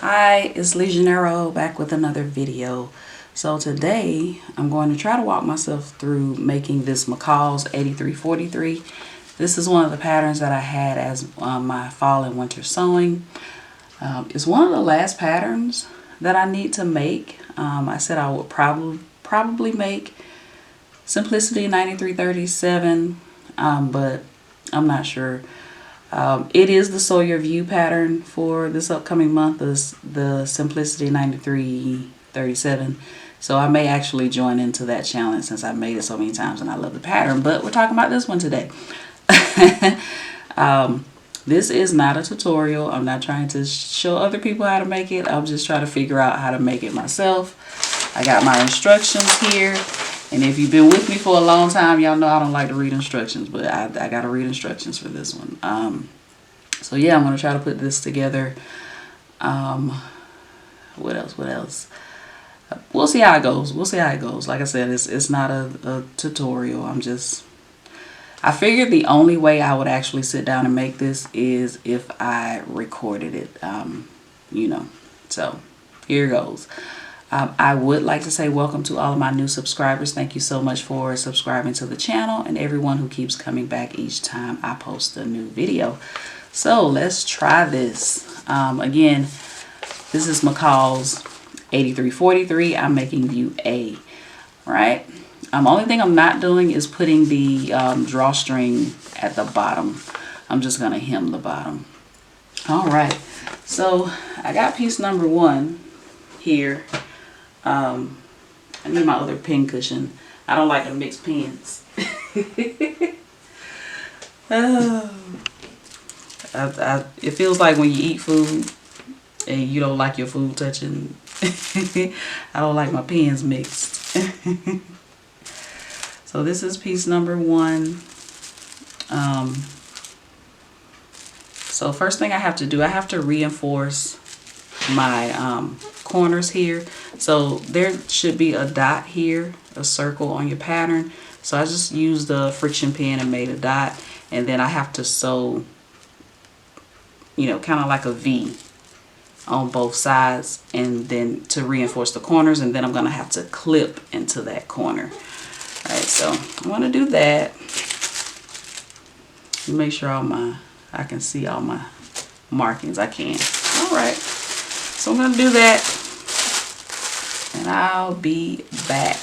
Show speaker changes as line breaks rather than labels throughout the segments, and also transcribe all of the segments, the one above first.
Hi, it's LeJanaro back with another video. So today I'm going to try to walk myself through making this McCall's 8343. This is one of the patterns that I had as my fall and winter sewing. It's one of the last patterns that I need to make. I said I would probably make Simplicity 9337, but I'm not sure. It is the Sew Your View pattern for this upcoming month, is the Simplicity 9337. So I may actually join into that challenge since I've made it so many times and I love the pattern. But we're talking about this one today. This is not a tutorial. I'm not trying to show other people how to make it. I'm just trying to figure out how to make it myself. I got my instructions here. And if you've been with me for a long time, y'all know I don't like to read instructions, but I got to read instructions for this one. So yeah, I'm going to try to put this together. What else? We'll see how it goes. Like I said, it's not a tutorial. I figured the only way I would actually sit down and make this is if I recorded it, So here goes. I would like to say welcome to all of my new subscribers. Thank you so much for subscribing to the channel and everyone who keeps coming back each time I post a new video. So let's try this. Again, this is McCall's 8343. I'm making view A, right? Only thing I'm not doing is putting the drawstring at the bottom. I'm just going to hem the bottom. All right. So I got piece number 1 here. I need my other pin cushion. I don't like to mix pins. It feels like when you eat food and you don't like your food touching. I don't like my pins mixed. So this is piece number 1. So first thing I have to do, I have to reinforce my corners here. So there should be a dot here, a circle on your pattern. So I just used the friction pen and made a dot, and then I have to sew, kind of like a V on both sides, and then to reinforce the corners, and then I'm gonna have to clip into that corner. All right, so I want to do that. Make sure I can see all my markings. I can. All right. So I'm going to do that, and I'll be back.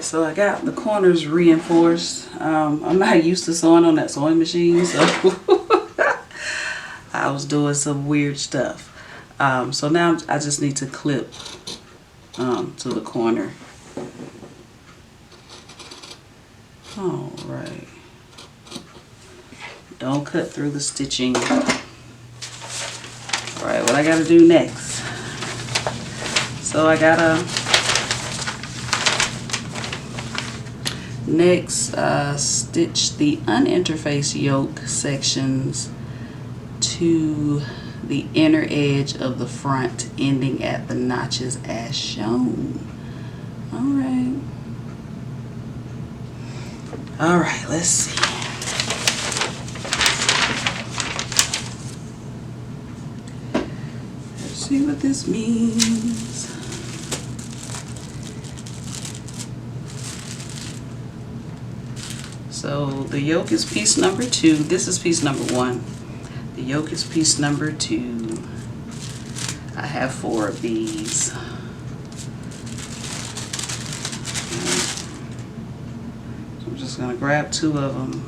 So I got the corners reinforced. I'm not used to sewing on that sewing machine, so I was doing some weird stuff. So now I just need to clip to the corner. All right. Don't cut through the stitching. All right, what I gotta do next? So I gotta next stitch the uninterfaced yoke sections to the inner edge of the front, ending at the notches as shown. All right, let's see. Let's see what this means. So the yoke is piece number 2. This is piece number 1. The yoke is piece number 2. I have 4 of these. So I'm just going to grab 2 of them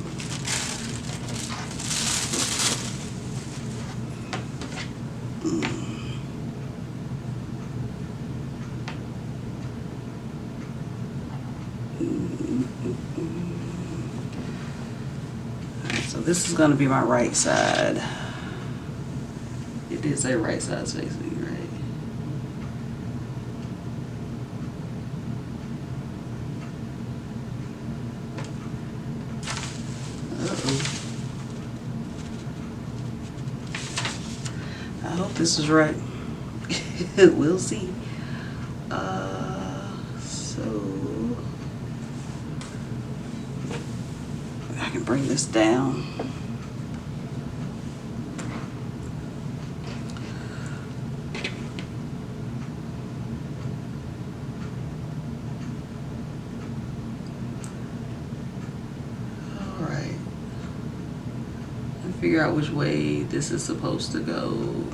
So this is going to be my right side. It did say right side facing, right? I hope this is right. We'll see. So I can bring this down. All right. And figure out which way this is supposed to go.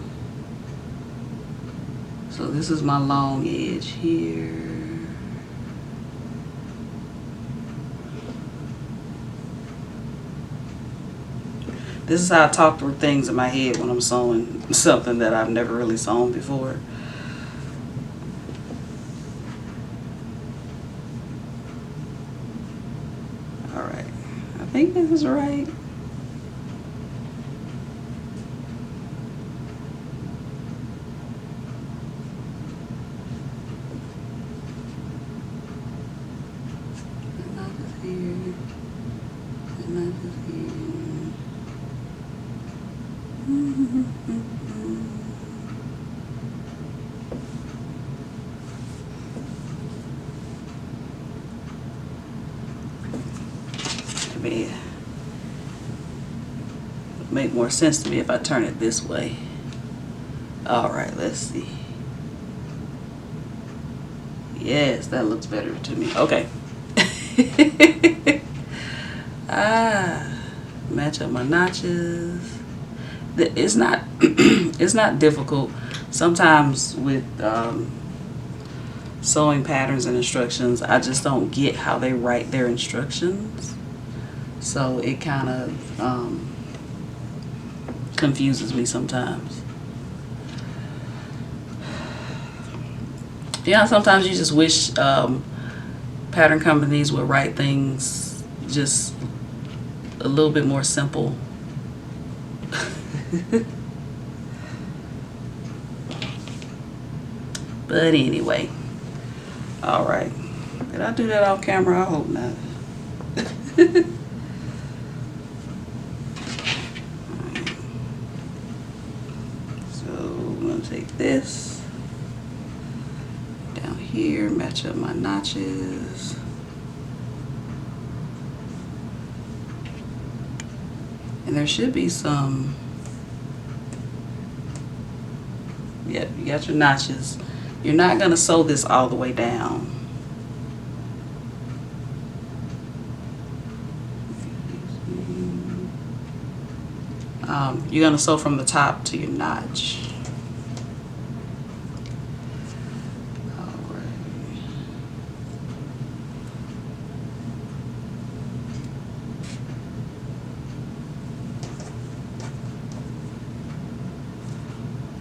So this is my long edge here. This is how I talk through things in my head when I'm sewing something that I've never really sewn before. All right, I think this is right. Maybe make more sense to me if I turn it this way. All right, let's see. Yes, that looks better to me. Okay. Match up my notches. It's not it's not difficult. Sometimes with sewing patterns and instructions, I just don't get how they write their instructions, so it kind of confuses me sometimes. Yeah, sometimes you just wish pattern companies would write things just a little bit more simple. But anyway, all right. Did I do that off camera? I hope not. So I'm gonna take this down here, match up my notches. And there should be some, yep, you got your notches. You're not gonna sew this all the way down. You're gonna sew from the top to your notch.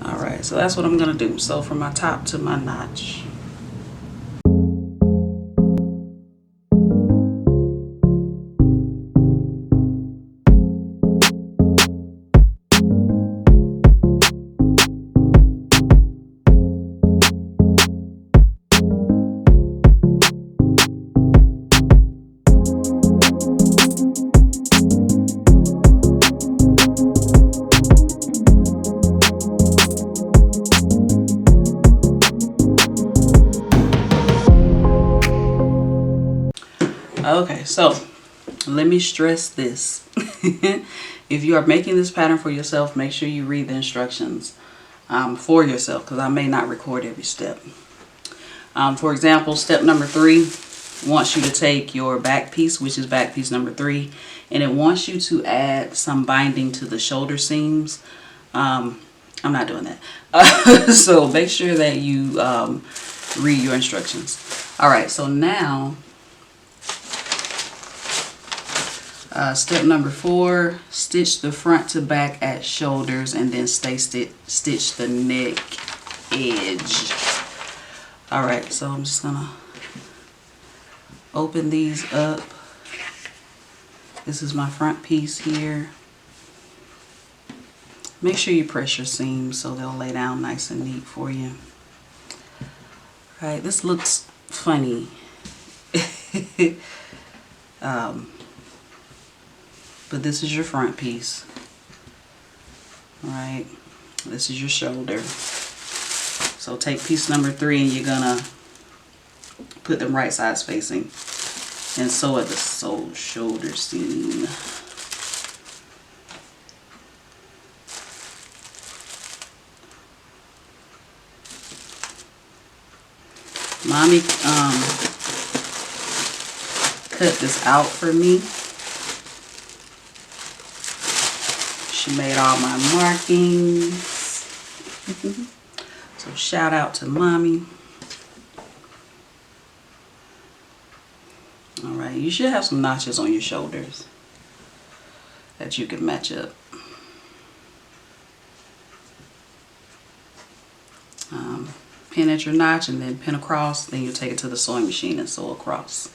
Alright, so that's what I'm gonna do. Sew from my top to my notch. Okay, so let me stress this. If you are making this pattern for yourself, make sure you read the instructions for yourself, because I may not record every step. For example, step number 3 wants you to take your back piece, which is back piece number 3, and it wants you to add some binding to the shoulder seams. I'm not doing that. So make sure that you read your instructions. All right, so now Step number 4, stitch the front to back at shoulders and then stitch the neck edge. Alright, so I'm just gonna open these up. This is my front piece here. Make sure you press your seams so they'll lay down nice and neat for you. Alright, this looks funny. But this is your front piece. Alright, this is your shoulder. So take piece number 3 and you're gonna put them right sides facing and sew at the shoulder seam. Mommy cut this out for me. She made all my markings. So shout out to Mommy. Alright, you should have some notches on your shoulders that you can match up. Pin at your notch and then pin across. Then you take it to the sewing machine and sew across.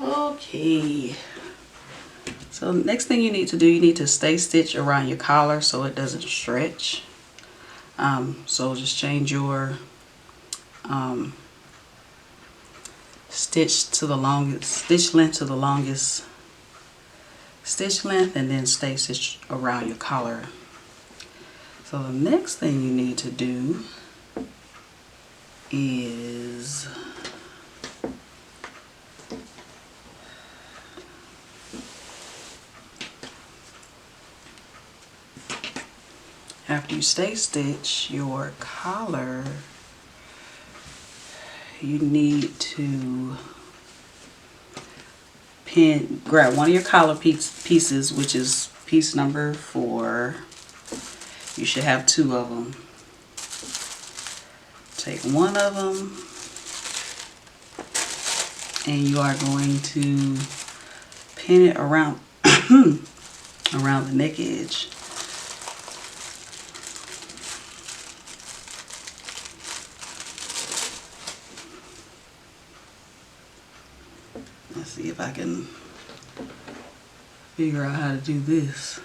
Okay, so next thing you need to do, you need to stay stitch around your collar so it doesn't stretch. So just change your stitch to the longest, stitch length to the longest stitch length, and then stay stitch around your collar. So the next thing you need to do is after you stay stitch your collar, you need to grab one of your collar pieces, which is piece number 4. You should have 2 of them. Take one of them and you are going to pin it around around the neck edge. Let's see if I can figure out how to do this.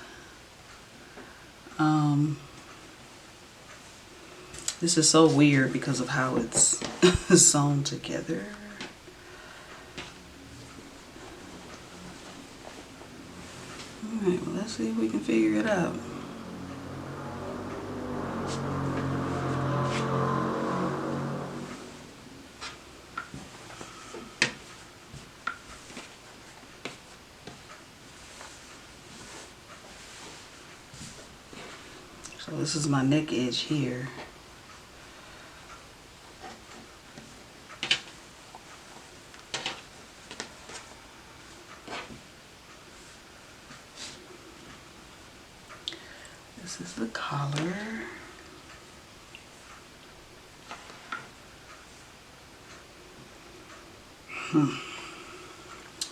This is so weird because of how it's sewn together. Alright, well, let's see if we can figure it out. So this is my neck edge here. This is the collar.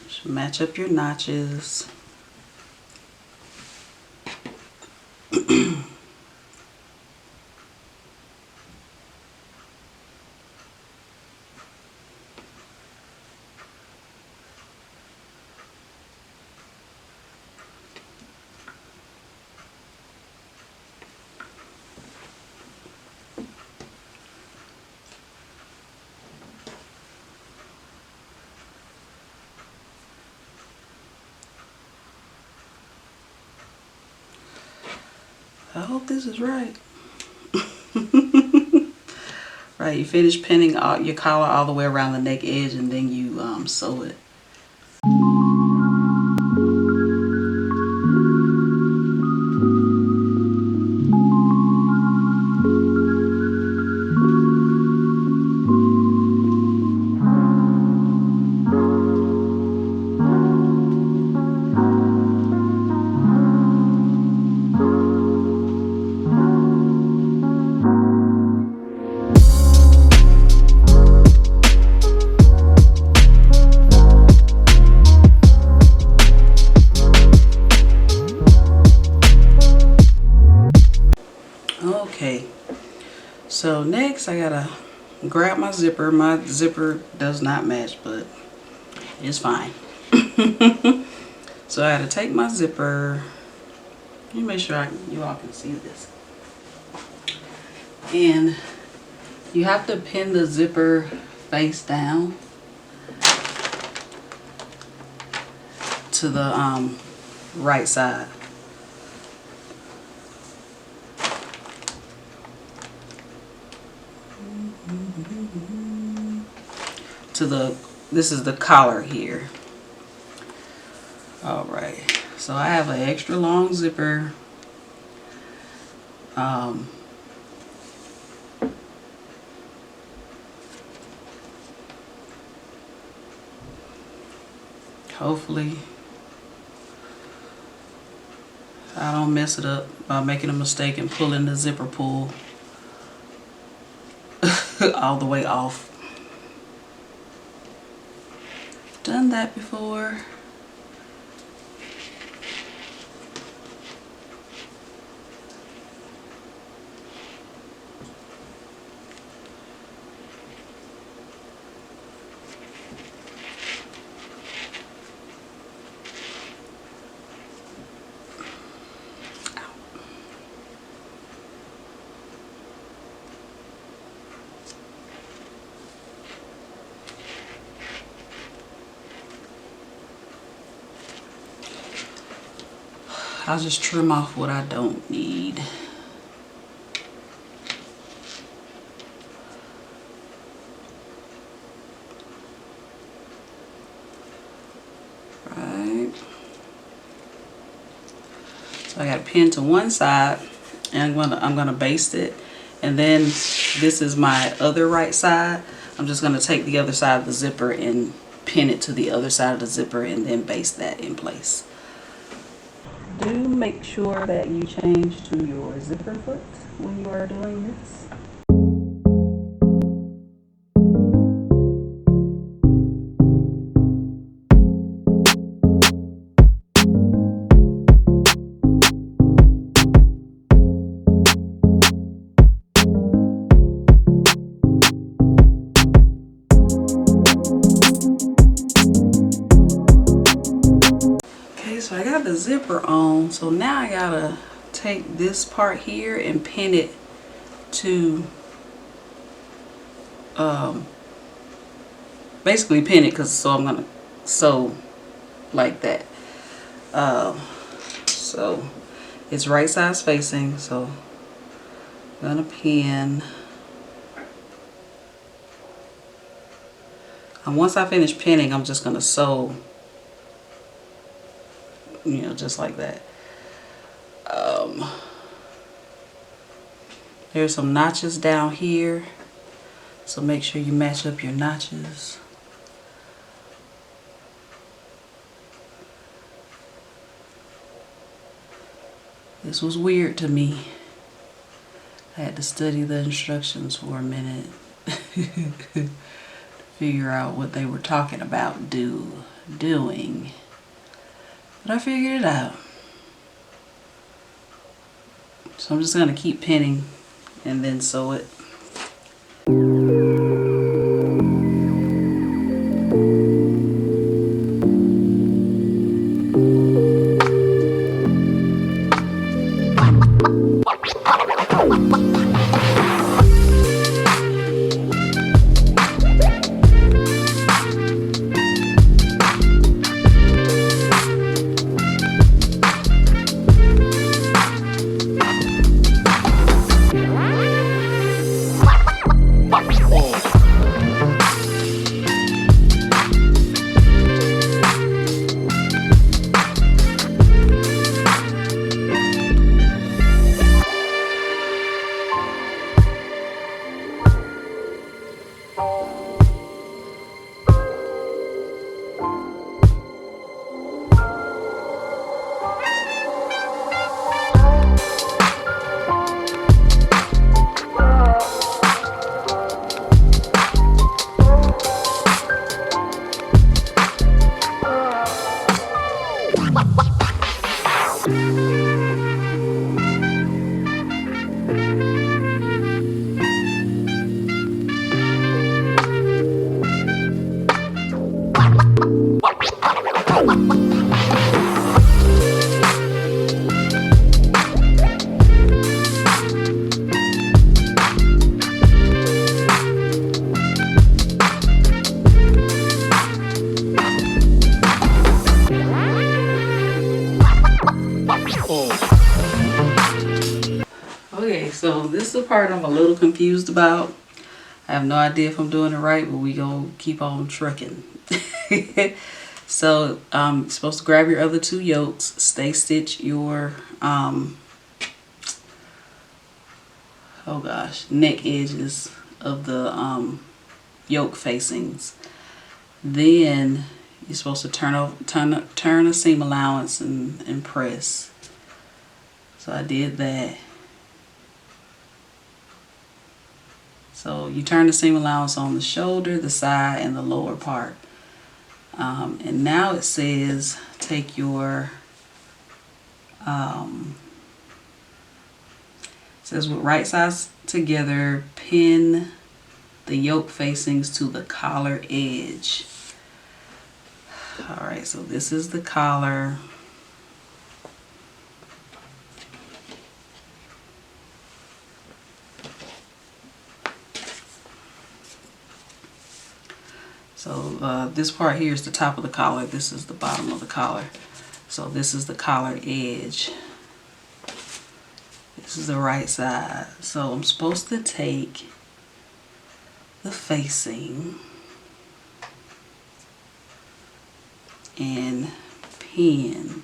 Should match up your notches. I hope this is right. Right, you finish pinning your collar all the way around the neck edge, and then you sew it. Okay, so next I gotta grab my zipper. My zipper does not match, but it's fine. So I gotta take my zipper. Let me make sure you all can see this. And you have to pin the zipper face down to the right side. This is the collar here. All right, so I have an extra long zipper. Hopefully I don't mess it up by making a mistake and pulling the zipper pull all the way off. Done that before. I'll just trim off what I don't need. Right. So I got a pin to one side, and I'm gonna baste it, and then this is my other right side. I'm just gonna take the other side of the zipper and pin it to the other side of the zipper, and then baste that in place. Do make sure that you change to your zipper foot when you are doing this. So I got the zipper on, so now I gotta take this part here and pin it to basically pin it, because so I'm gonna sew like that. So it's right sides facing, so I'm gonna pin, and once I finish pinning, I'm just gonna sew, you know, just like that. There's some notches down here, so make sure you match up your notches. This was weird to me. I had to study the instructions for a minute to figure out what they were talking about doing. But I figured it out. So I'm just going to keep pinning and then sew it. Okay, so this is the part I'm a little confused about. I have no idea if I'm doing it right, but we gonna keep on trucking. So you're supposed to grab your other two yolks, stay stitch your neck edges of the yoke facings. Then you're supposed to turn a seam allowance and press. So I did that. So you turn the seam allowance on the shoulder, the side, and the lower part. And now it says take your, it says with right sides together, pin the yoke facings to the collar edge. Alright, so this is the collar. So this part here is the top of the collar. This is the bottom of the collar. So this is the collar edge. This is the right side. So I'm supposed to take the facing and pin.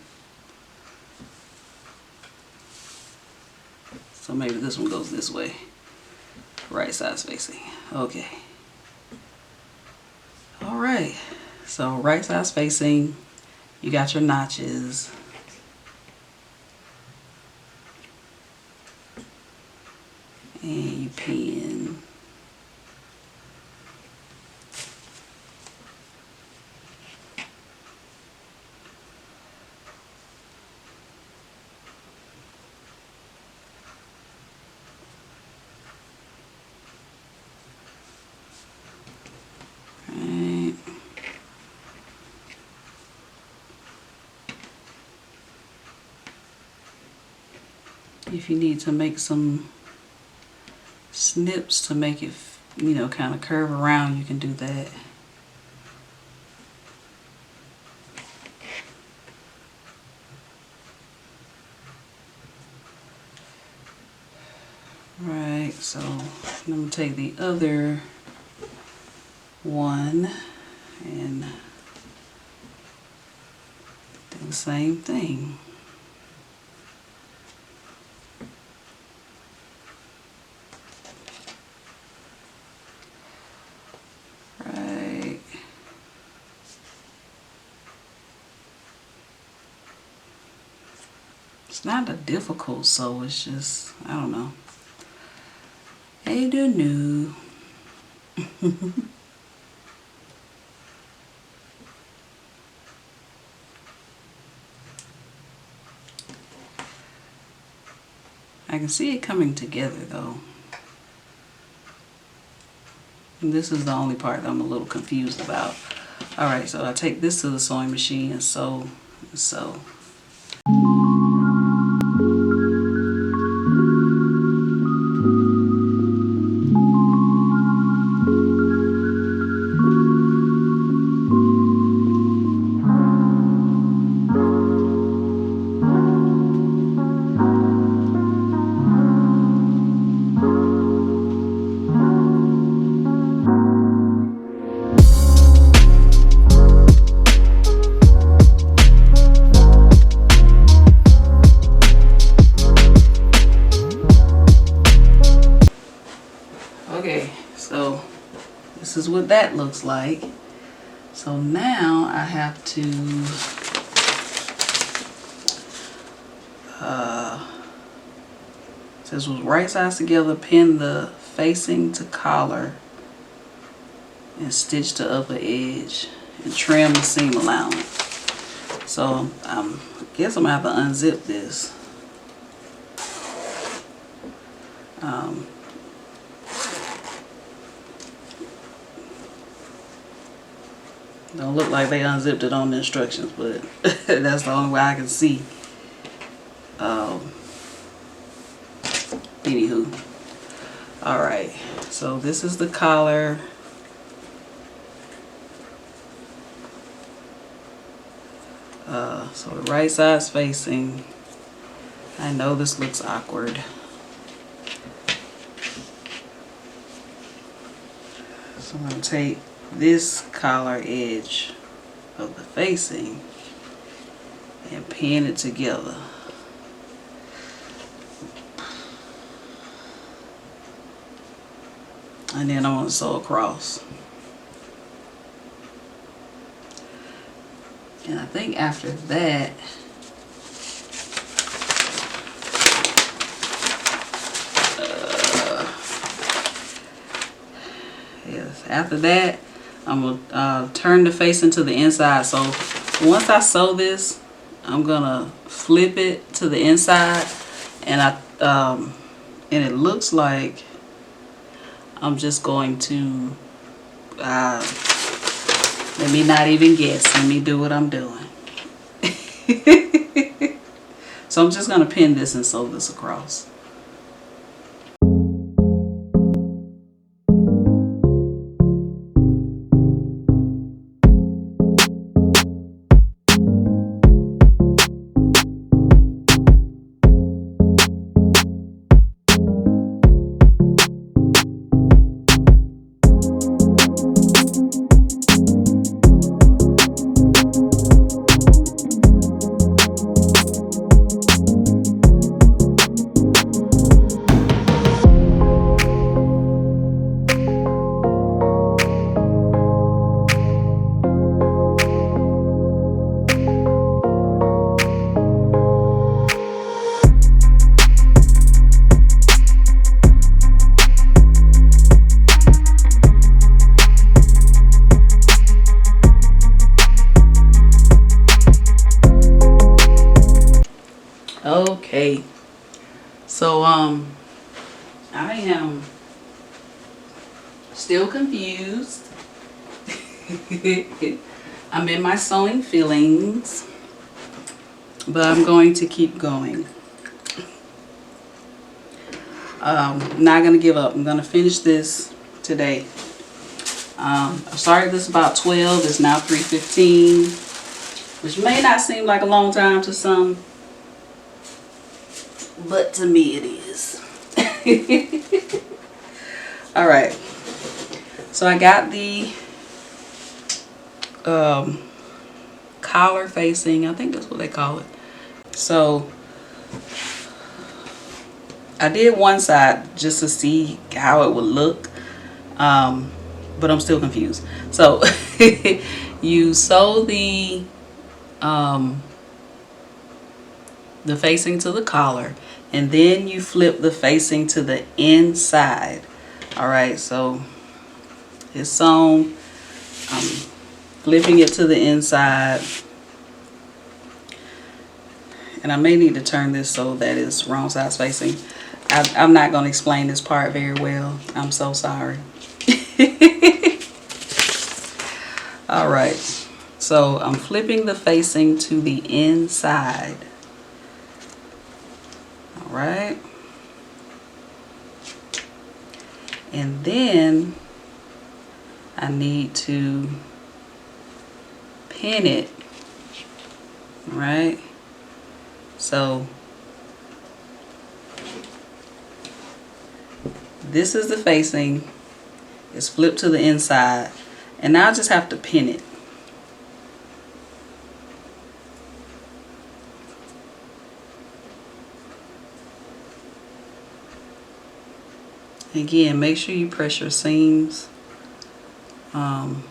So maybe this one goes this way. Right side's facing. Okay. Alright, so right side spacing, you got your notches. And you pin. If you need to make some snips to make it, you know, kind of curve around, you can do that. Right, so I'm going to take the other one and do the same thing. It's not a difficult sew, it's just, I don't know. I don't know. I can see it coming together though. And this is the only part that I'm a little confused about. Alright, so I take this to the sewing machine and sew and sew. This is what that looks like. So now I have to says with right sides together, pin the facing to collar and stitch the upper edge and trim the seam allowance. So I guess I'm gonna have to unzip this. Don't look like they unzipped it on the instructions, but that's the only way I can see. Anywho, all right. So this is the collar. So the right side's facing. I know this looks awkward. So I'm going to take this collar edge of the facing and pin it together. And then I'm going to sew across. And I think after that, yes, after that, I'm going to turn the facing to the inside. So once I sew this, I'm going to flip it to the inside. And and it looks like I'm just going to, let me not even guess. Let me do what I'm doing. So I'm just going to pin this and sew this across. Okay, so I am still confused. I'm in my sewing feelings, but I'm going to keep going. I'm not gonna give up. I'm gonna finish this today. I started this about 12. It's now 3:15, which may not seem like a long time to some, but to me it is. All right, so I got the collar facing, I think that's what they call it. So I did one side just to see how it would look, but I'm still confused. So you sew the facing to the collar, and then you flip the facing to the inside. All right, so it's sewn. I'm flipping it to the inside, and I may need to turn this so that it's wrong size facing. I'm not going to explain this part very well. I'm so sorry. All right, so I'm flipping the facing to the inside. All right, and then I need to pin it. All right, so this is the facing. It's flipped to the inside, and now I just have to pin it. Again, make sure you press your seams So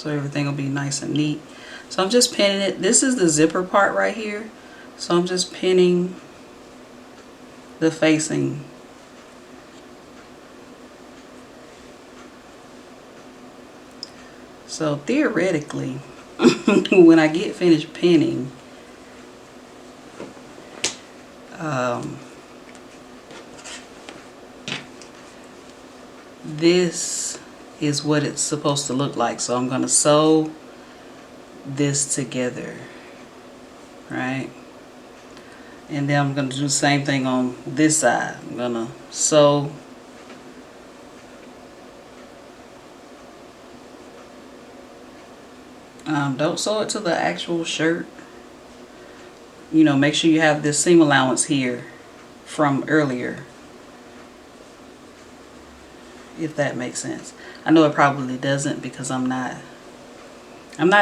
everything will be nice and neat. So I'm just pinning it. This is the zipper part right here. So I'm just pinning the facing. So theoretically, when I get finished pinning, this is what it's supposed to look like. So I'm going to sew this together, right? And then I'm going to do the same thing on this side. I'm going to sew don't sew it to the actual shirt. You know, make sure you have this seam allowance here from earlier, if that makes sense. I know it probably doesn't because I'm not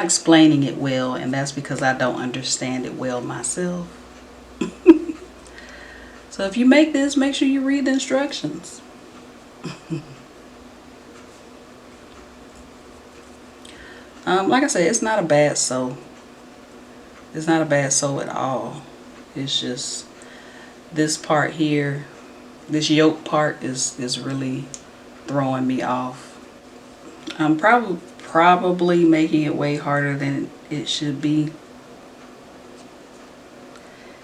explaining it well, and that's because I don't understand it well myself. So if you make this, make sure you read the instructions. Like I said, it's not a bad sew. It's not a bad sew at all. It's just this part here, this yoke part is really throwing me off. I'm probably making it way harder than it should be.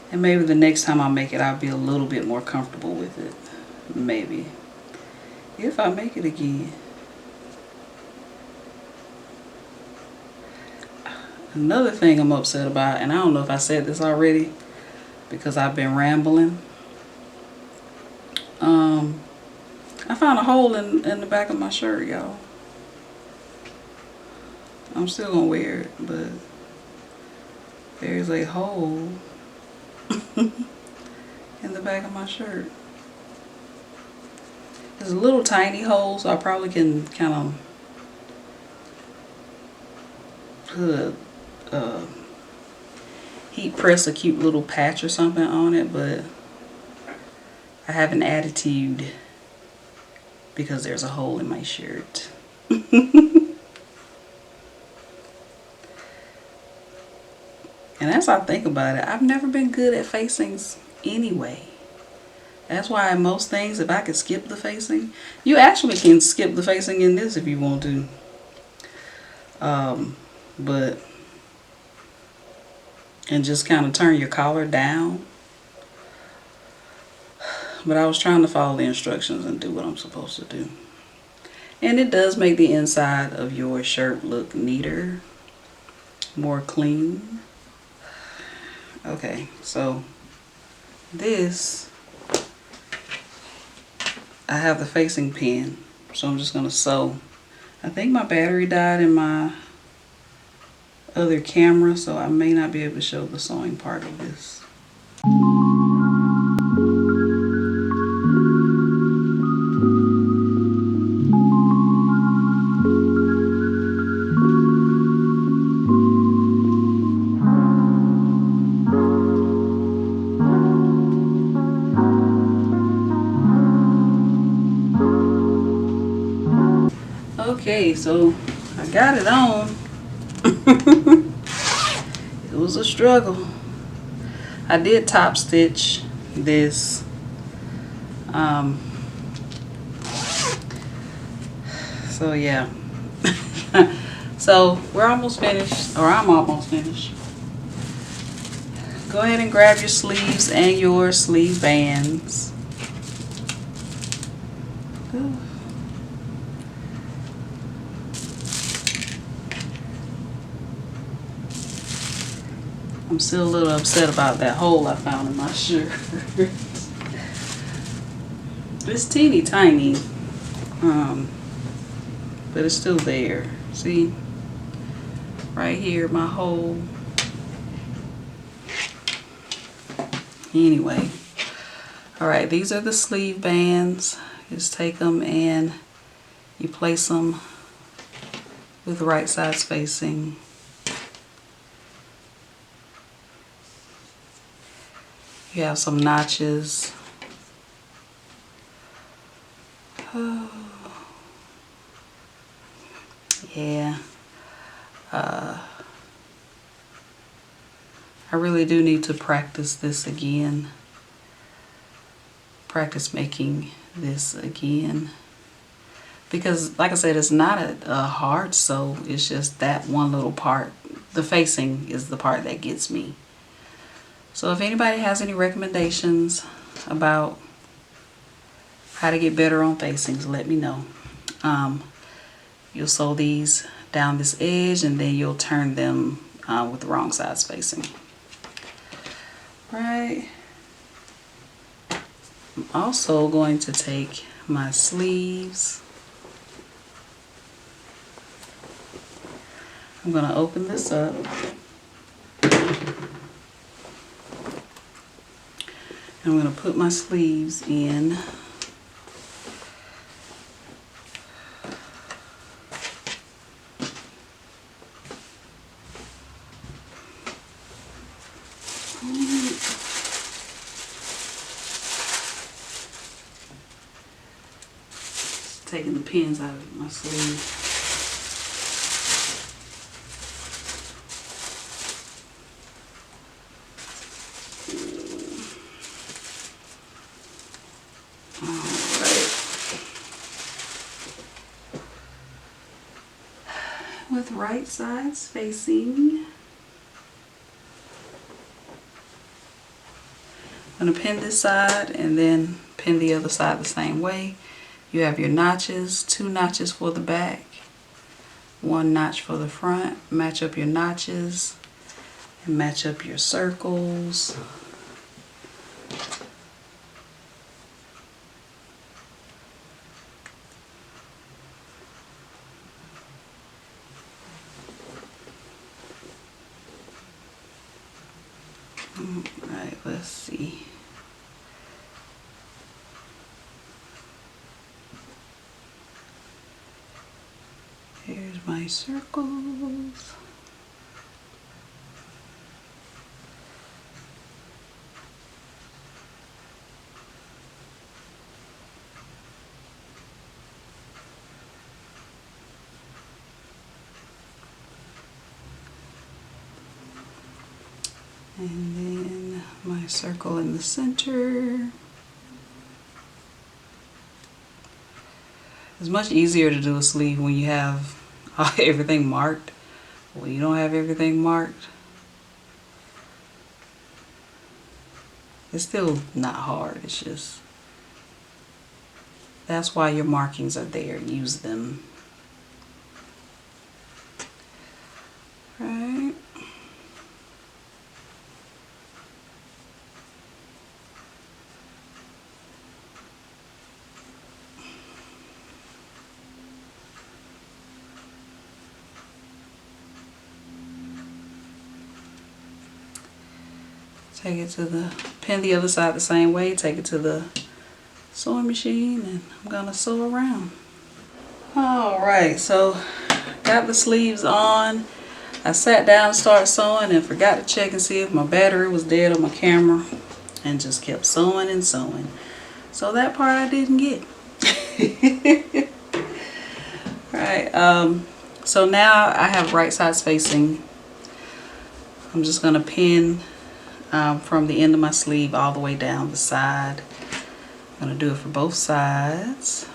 And maybe the next time I make it, I'll be a little bit more comfortable with it. Maybe. If I make it again. Another thing I'm upset about, and I don't know if I said this already because I've been rambling. I found a hole in the back of my shirt, y'all. I'm still gonna wear it, but there's a hole in the back of my shirt. There's a little tiny hole, so I probably can kind of put heat press a cute little patch or something on it, but I have an attitude because there's a hole in my shirt. And as I think about it, I've never been good at facings anyway. That's why most things, if I could skip the facing, you actually can skip the facing in this if you want to. But, and just kind of turn your collar down. But I was trying to follow the instructions and do what I'm supposed to do. And it does make the inside of your shirt look neater, more clean. Okay, so this, I have the facing pin, so I'm just going to sew. I think my battery died in my other camera, so I may not be able to show the sewing part of this. Okay, so I got it on. It was a struggle. I did top stitch this. So yeah. So we're almost finished, or I'm almost finished. Go ahead and grab your sleeves and your sleeve bands. Ooh. I'm still a little upset about that hole I found in my shirt. It's teeny tiny, but it's still there. See, right here, my hole. Anyway, all right, these are the sleeve bands. Just take them and you place them with the right sides facing. You have some notches. Oh. Yeah. I really do need to practice this again. Practice making this again. Because, like I said, it's not a hard sew. It's just that one little part. The facing is the part that gets me. So if anybody has any recommendations about how to get better on facings, let me know. You'll sew these down this edge and then you'll turn them with the wrong side spacing. Right. I'm also going to take my sleeves. I'm going to open this up. I'm going to put my sleeves in. Taking the pins out of my sleeve. With right sides facing. I'm going to pin this side and then pin the other side the same way. You have your notches, 2 notches for the back, 1 notch for the front. Match up your notches and match up your circles. Alright, let's see. Here's my circles. And then my circle in the center. It's much easier to do a sleeve when you have everything marked. When you don't have everything marked, it's still not hard. It's just, that's why your markings are there. Use them. Right. Take it to the, pin the other side the same way, take it to the sewing machine, and I'm gonna sew around. Alright, so got the sleeves on. I sat down and started sewing and forgot to check and see if my battery was dead on my camera and just kept sewing and sewing. So that part I didn't get. Right, so now I have right sides facing. I'm just gonna pin from the end of my sleeve all the way down the side. I'm going to do it for both sides.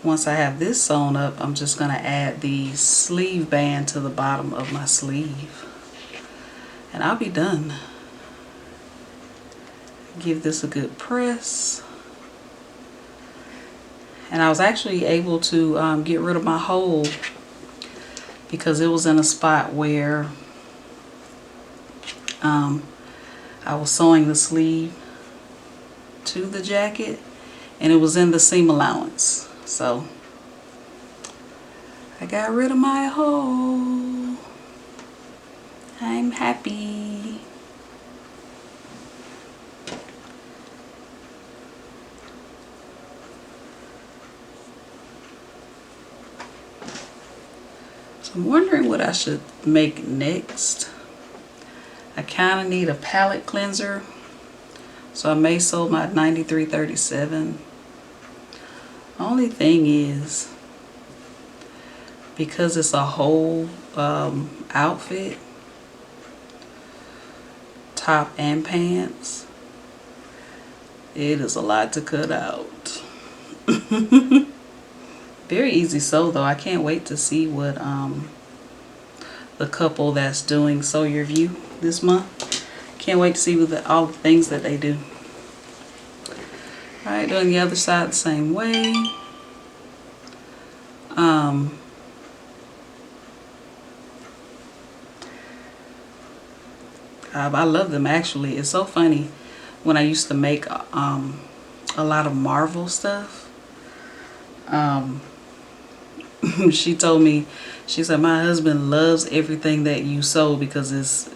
Once I have this sewn up, I'm just going to add the sleeve band to the bottom of my sleeve. And I'll be done. Give this a good press. And I was actually able to get rid of my hole because it was in a spot where I was sewing the sleeve to the jacket and it was in the seam allowance. So I got rid of my hole. I'm happy. So I'm wondering what I should make next. I kind of need a palette cleanser, so I may sew my 9337 Only thing is, because it's a whole outfit, top and pants, it is a lot to cut out. Very easy sew though. I can't wait to see what the couple that's doing Sew Your View this month. Can't wait to see what all the things that they do. Alright, doing the other side the same way. I love them actually. It's so funny. When I used to make a lot of Marvel stuff, she told me, she said, my husband loves everything that you sew because it's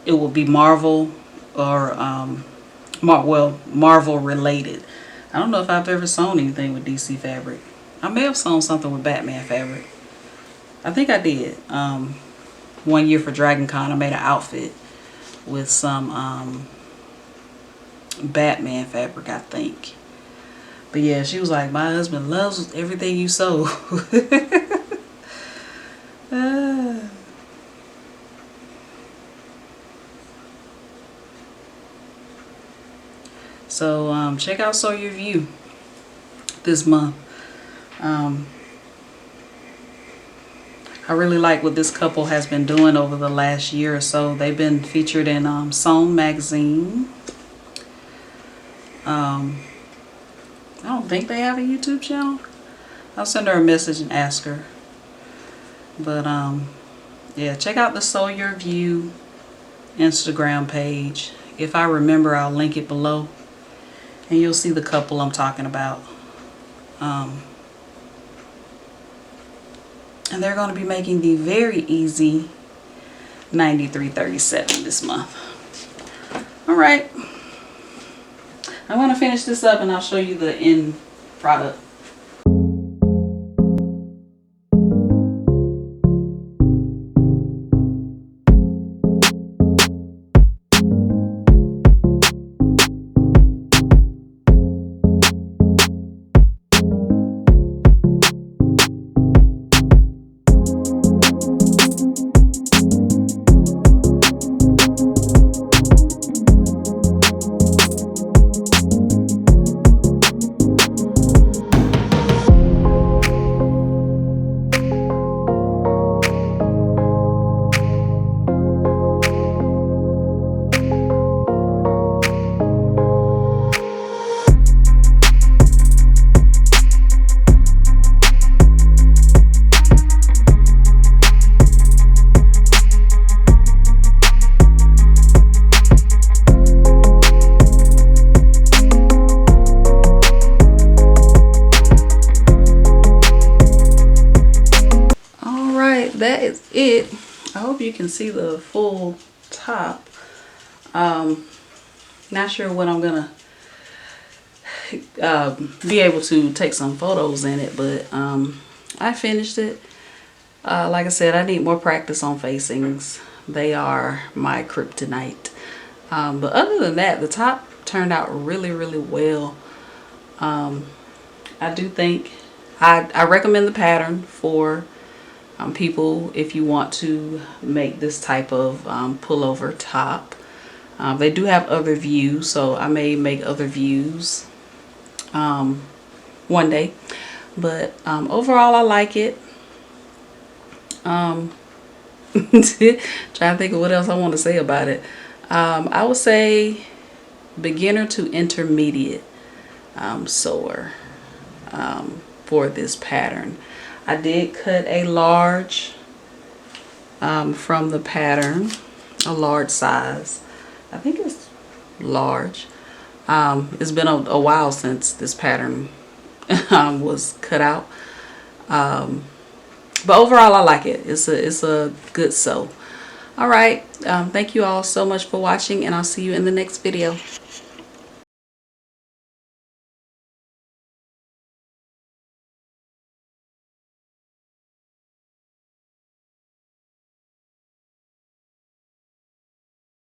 it will be Marvel or Marvel related. I don't know if I've ever sewn anything with DC fabric. I may have sewn something with Batman fabric. I think I did. One year for Dragon Con, I made an outfit with some Batman fabric, I think. But yeah, she was like, my husband loves everything you sew. So check out Sew Your View this month. I really like what this couple has been doing over the last year or so. They've been featured in Sewn magazine. I don't think they have a YouTube channel. I'll send her a message and ask her. But yeah, check out the Sew Your View Instagram page. If I remember, I'll link it below. And you'll see the couple I'm talking about. And they're going to be making the very easy 9337 this month. Alright. I'm going to finish this up and I'll show you the end product. That is it. I hope you can see the full top. Not sure when I'm gonna be able to take some photos in it, but I finished it. Like I said, I need more practice on facings. They are my kryptonite. But other than that, the top turned out really, really well. I do think I recommend the pattern for people if you want to make this type of pullover top. They do have other views, so I may make other views one day. But overall, I like it. Trying to think of what else I want to say about it. I would say beginner to intermediate sewer for this pattern. I did cut a large from the pattern, a large size. I think it's large. It's been a while since this pattern was cut out. But overall, I like it. It's a good sew. All right. Thank you all so much for watching, and I'll see you in the next video.